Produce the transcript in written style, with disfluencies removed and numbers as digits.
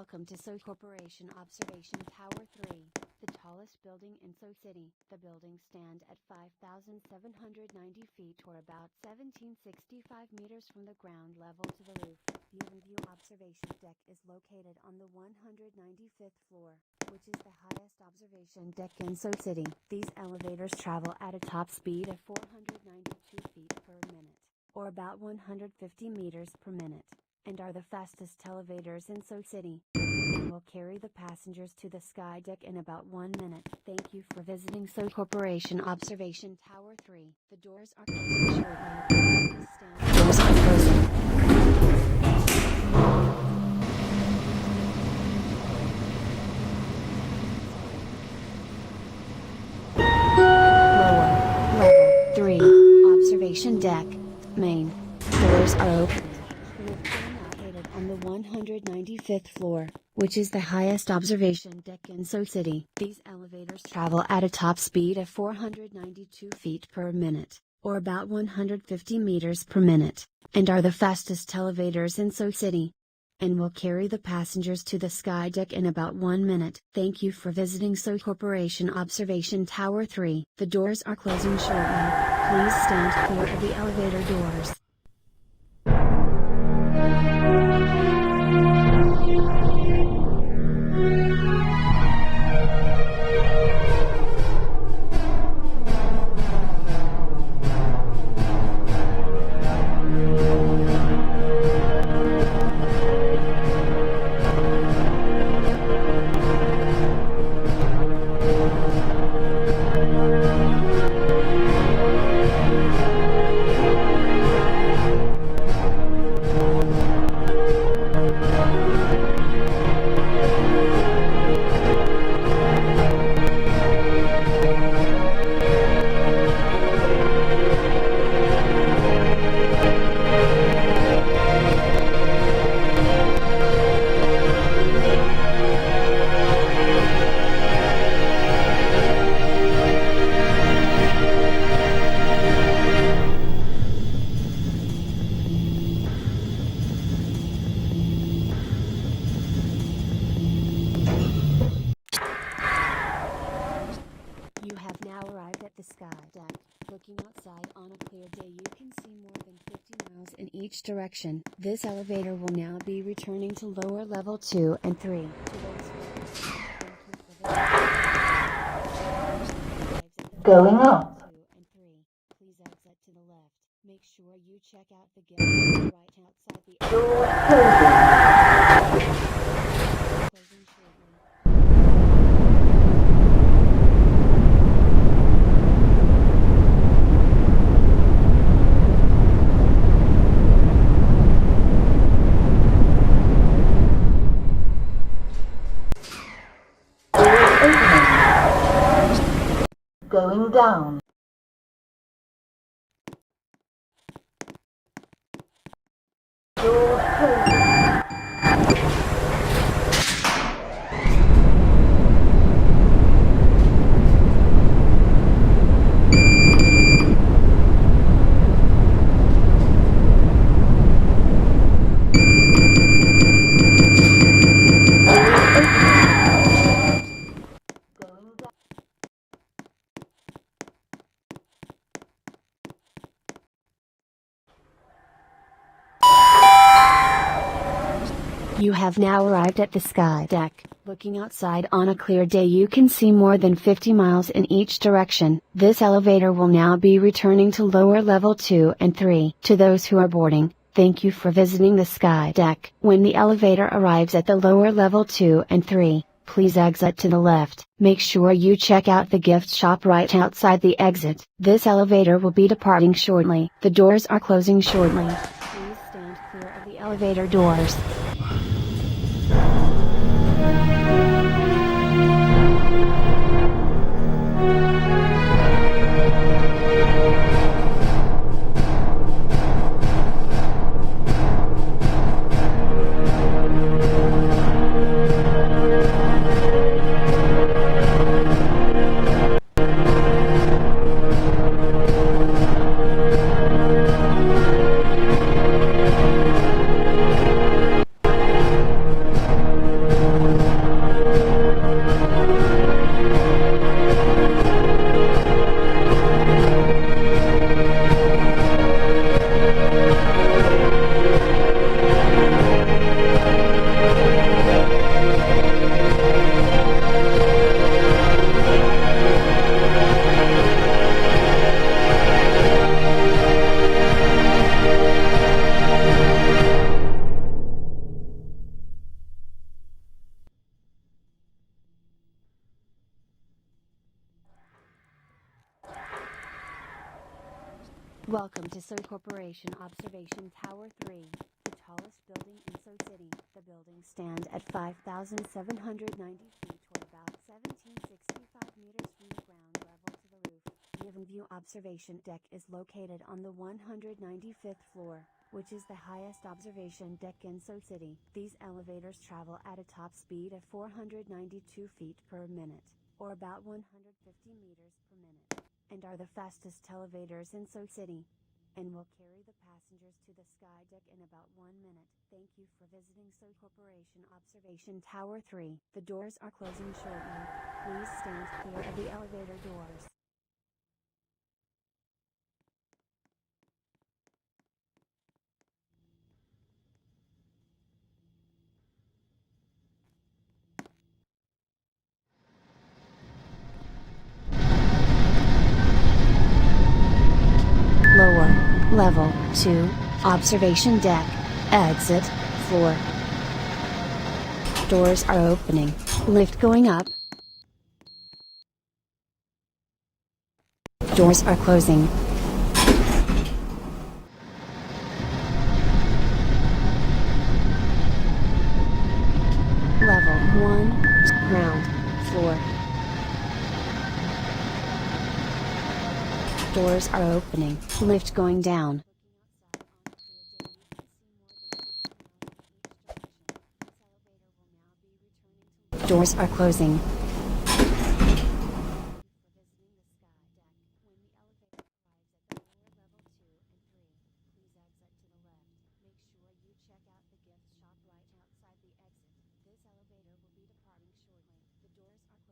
Welcome to SCOT Corporation Observation Tower 3, the tallest building in SCOT City. The building stands at 5,790 feet or about 1,765 meters from the ground level to the roof. The view observation deck is located on the 195th floor, which is the highest observation deck in SCOT City. These elevators travel at a top speed of 492 feet per minute, or about 150 meters per minute, and are the fastest elevators in SCOT City, and will carry the passengers to the sky deck in about 1 minute. Thank you for visiting SCOT Corporation Observation Tower 3. The doors are closing shortly. Doors are closing. Lower, level 3, observation deck, main, doors are open. On the 195th floor, which is the highest observation deck in SCOT City. These elevators travel at a top speed of 492 feet per minute, or about 150 meters per minute, and are the fastest elevators in SCOT City, and will carry the passengers to the sky deck in about 1 minute. Thank you for visiting SCOT Corporation Observation Tower 3. The doors are closing shortly. Please stand clear of the elevator doors. You have now arrived at the sky deck. Looking outside on a clear day, you can see more than 50 miles in each direction. This elevator will now be returning to lower level 2 and 3. Going up. 2 and 3. Please exit to the left. Make sure you check out the gate right outside the Door closing. closing shortly. Going down. Door closing. You have now arrived at the sky deck. Looking outside on a clear day, you can see more than 50 miles in each direction. This elevator will now be returning to lower level 2 and 3. To those who are boarding, thank you for visiting the sky deck. When the elevator arrives at the lower level 2 and 3, please exit to the left. Make sure you check out the gift shop right outside the exit. This elevator will be departing shortly. The doors are closing shortly. Please stand clear of the elevator doors. Welcome to SCOT Corporation Observation Tower 3, the tallest building in SCOT City. The building stands at 5,790 feet or about 1,765 meters from the ground level to the roof. The Heaven View Observation Deck is located on the 195th floor, which is the highest observation deck in SCOT City. These elevators travel at a top speed of 492 feet per minute, or about 150 meters per minute, and are the fastest elevators in SCOT City, and will carry the passengers to the sky deck in about 1 minute. Thank you for visiting SCOT Corporation Observation Tower 3. The doors are closing shortly. Please stand clear of the elevator doors. Lower, level 2, observation deck, exit, floor. Doors are opening, lift going up. Doors are closing. Level 1, ground, floor. Doors are opening, lift going down. Doors are closing. Check out the gift shop right outside the exit. This elevator will be departing shortly. The doors are